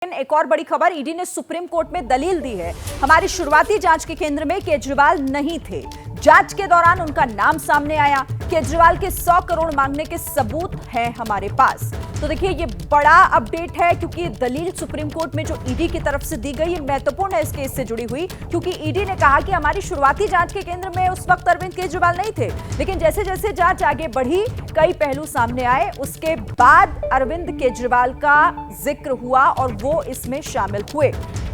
एक और बड़ी खबर, ईडी ने सुप्रीम कोर्ट में दलील दी है। हमारी शुरुआती जांच के केंद्र में केजरीवाल नहीं थे। जांच के दौरान उनका नाम सामने आया। केजरीवाल के 100 करोड़ मांगने के सबूत हैं हमारे पास। तो देखिए, ये बड़ा अपडेट है क्योंकि दलील सुप्रीम कोर्ट में जो ईडी की तरफ से दी गई, ये महत्वपूर्ण है इस केस से जुड़ी हुई, क्योंकि ईडी ने कहा कि हमारी शुरुआती जांच के केंद्र में उस वक्त अरविंद केजरीवाल नहीं थे, लेकिन जैसे जैसे जांच आगे बढ़ी, कई पहलू सामने आए, उसके बाद अरविंद केजरीवाल का जिक्र हुआ और वो इसमें शामिल हुए।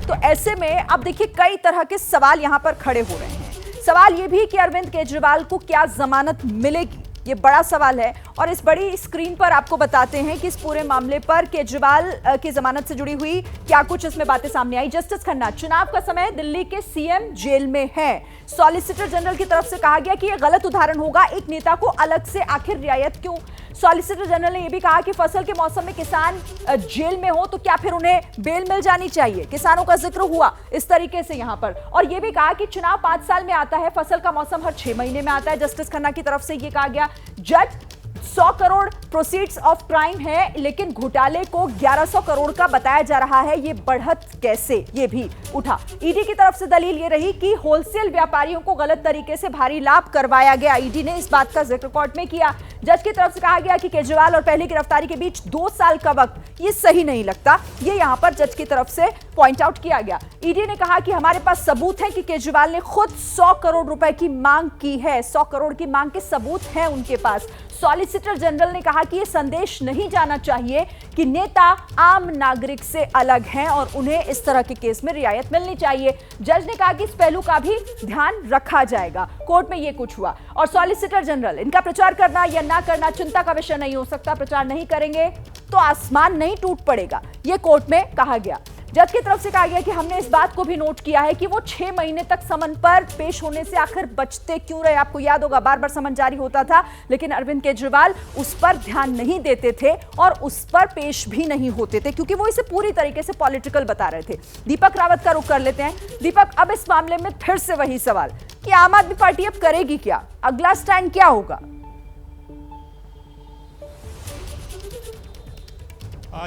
तो ऐसे में अब देखिए, कई तरह के सवाल यहां पर खड़े हो रहे हैं। सवाल यह भी कि अरविंद केजरीवाल को क्या जमानत मिलेगी, ये बड़ा सवाल है। और इस बड़ी स्क्रीन पर आपको बताते हैं कि इस पूरे मामले पर केजरीवाल की जमानत से जुड़ी हुई क्या कुछ इसमें बातें सामने आई। जस्टिस खन्ना, चुनाव का समय, दिल्ली के सीएम जेल में हैं। सॉलिसिटर जनरल की तरफ से कहा गया कि यह गलत उदाहरण होगा, एक नेता को अलग से आखिर रियायत क्यों। सॉलिसिटर जनरल ने यह भी कहा कि फसल के मौसम में किसान जेल में हो तो क्या फिर उन्हें बेल मिल जानी चाहिए। किसानों का जिक्र हुआ इस तरीके से यहां पर, और यह भी कहा कि चुनाव 5 साल में आता है, फसल का मौसम हर 6 महीने में आता है। जस्टिस खन्ना की तरफ से यह कहा गया, जज 100 करोड़ प्रोसीड्स ऑफ क्राइम है, लेकिन घोटाले को 1100 करोड़ का बताया जा रहा है, ये बढ़त कैसे, ये भी उठा। ईडी की तरफ से दलील ये रही कि होलसेल व्यापारियों को गलत तरीके से भारी लाभ करवाया गया। ईडी ने इस बात का जिक्र कोर्ट में किया। जज की तरफ से कहा गया कि केजरीवाल और पहली गिरफ्तारी के बीच 2 साल का वक्त, ये सही नहीं लगता। ये यहां पर जज की तरफ से पॉइंट आउट किया गया। ईडी ने कहा कि हमारे पास सबूत है कि केजरीवाल ने खुद 100 करोड़ रुपए की मांग की है। 100 करोड़ की मांग के सबूत हैं उनके पास। सॉलिसिटर जनरल ने कहा कि यह संदेश नहीं जाना चाहिए कि नेता आम नागरिक से अलग हैं और उन्हें इस तरह के केस में रियायत मिलनी चाहिए। जज ने कहा कि इस पहलू का भी ध्यान रखा जाएगा। कोर्ट में यह कुछ हुआ। और सॉलिसिटर जनरल, इनका प्रचार करना या ना करना चिंता का विषय नहीं हो सकता। प्रचार नहीं करेंगे तो आसमान नहीं टूट पड़ेगा, यह कोर्ट में कहा गया। जज की तरफ से कहा गया कि हमने इस बात को भी नोट किया है कि वो 6 महीने तक समन पर पेश होने से आखिर बचते क्यों रहे। आपको याद होगा, बार बार समन जारी होता था, लेकिन अरविंद केजरीवाल उस पर ध्यान नहीं देते थे और उस पर पेश भी नहीं होते थे, क्योंकि वो इसे पूरी तरीके से पॉलिटिकल बता रहे थे। दीपक रावत का रुख कर लेते हैं। दीपक, अब इस मामले में फिर से वही सवाल कि आम आदमी पार्टी अब करेगी क्या, अगला स्टैंड क्या होगा?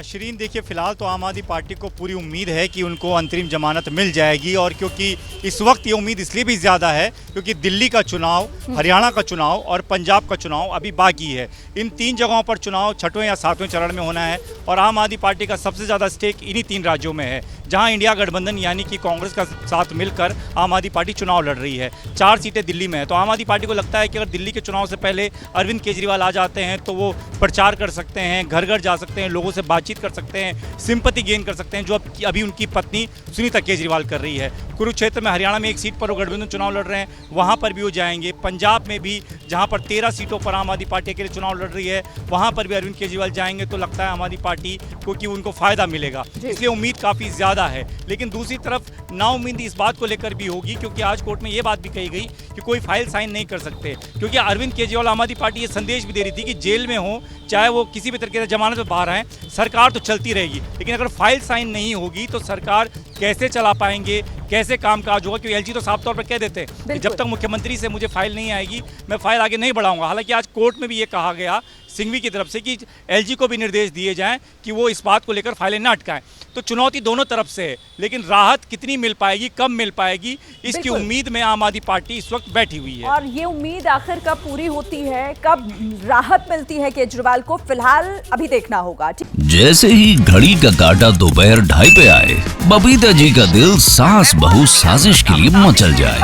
शिरीन, देखिए, फिलहाल तो आम आदमी पार्टी को पूरी उम्मीद है कि उनको अंतरिम जमानत मिल जाएगी, और क्योंकि इस वक्त ये उम्मीद इसलिए भी ज़्यादा है क्योंकि दिल्ली का चुनाव, हरियाणा का चुनाव और पंजाब का चुनाव अभी बाकी है। इन 3 जगहों पर चुनाव 6वें या 7वें चरण में होना है, और आम आदमी पार्टी का सबसे ज़्यादा स्टेक इन्हीं 3 राज्यों में है, जहाँ इंडिया गठबंधन यानी कि कांग्रेस का साथ मिलकर आम आदमी पार्टी चुनाव लड़ रही है। 4 सीटें दिल्ली में है, तो आम आदमी पार्टी को लगता है कि अगर दिल्ली के चुनाव से पहले अरविंद केजरीवाल आ जाते हैं तो वो प्रचार कर सकते हैं, घर घर जा सकते हैं, लोगों से बातचीत कर सकते हैं, सिंपैथी गेन कर सकते हैं, जो अभी उनकी पत्नी सुनीता केजरीवाल कर रही है। कुरुक्षेत्र में, हरियाणा में 1 सीट पर वो गठबंधन चुनाव लड़ रहे हैं, वहां पर भी वो जाएंगे। पंजाब में भी, जहां पर 13 सीटों पर आम आदमी पार्टी के लिए चुनाव लड़ रही है, वहां पर भी अरविंद केजरीवाल जाएंगे। तो लगता है आम आदमी पार्टी को कि उनको फायदा मिलेगा, इसलिए उम्मीद काफ़ी ज़्यादा है। लेकिन दूसरी तरफ नाउम्मीदी इस बात को लेकर भी होगी, क्योंकि आज कोर्ट में ये बात भी कही गई कि कोई फाइल साइन नहीं कर सकते, क्योंकि अरविंद केजरीवाल, आम आदमी पार्टी ये संदेश भी दे रही थी कि जेल में हो, चाहे वो किसी भी तरीके से जमानत में बाहर आए, सरकार तो चलती रहेगी, लेकिन अगर फाइल साइन नहीं होगी तो सरकार कैसे चला पाएंगे, कैसे कामकाज होगा। क्योंकि एलजी तो साफ तौर पर कह देते हैं कि जब तक मुख्यमंत्री से मुझे फाइल नहीं आएगी, मैं फाइल आगे नहीं बढ़ाऊंगा। हालांकि आज कोर्ट में भी ये कहा गया सिंघवी की तरफ से कि एलजी को भी निर्देश दिए जाएं कि वो इस बात को लेकर फाइलें न अटकाएं। तो चुनौती दोनों तरफ से है, लेकिन राहत कितनी मिल पाएगी, कब मिल पाएगी, इसकी उम्मीद में आम आदमी पार्टी इस वक्त बैठी हुई है। और ये उम्मीद आखिर कब पूरी होती है, कब राहत मिलती है केजरीवाल को, फिलहाल अभी देखना होगा। जैसे ही घड़ी का काटा दोपहर 2:30 पे आए, बबीता जी का दिल सास बहू साजिश के लिए मचल जाए।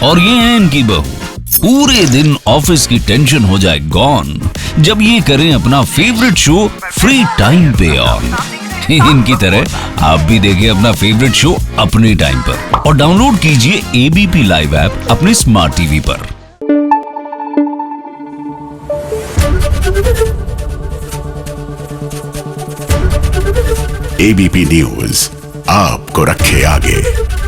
और ये है इनकी बहू, पूरे दिन ऑफिस की टेंशन हो जाए गॉन जब ये करें अपना फेवरेट शो फ्री टाइम पे ऑन। इनकी तरह आप भी देखिए अपना फेवरेट शो अपने टाइम पर, और डाउनलोड कीजिए एबीपी लाइव ऐप अपने स्मार्ट टीवी पर। एबीपी न्यूज आपको रखे आगे।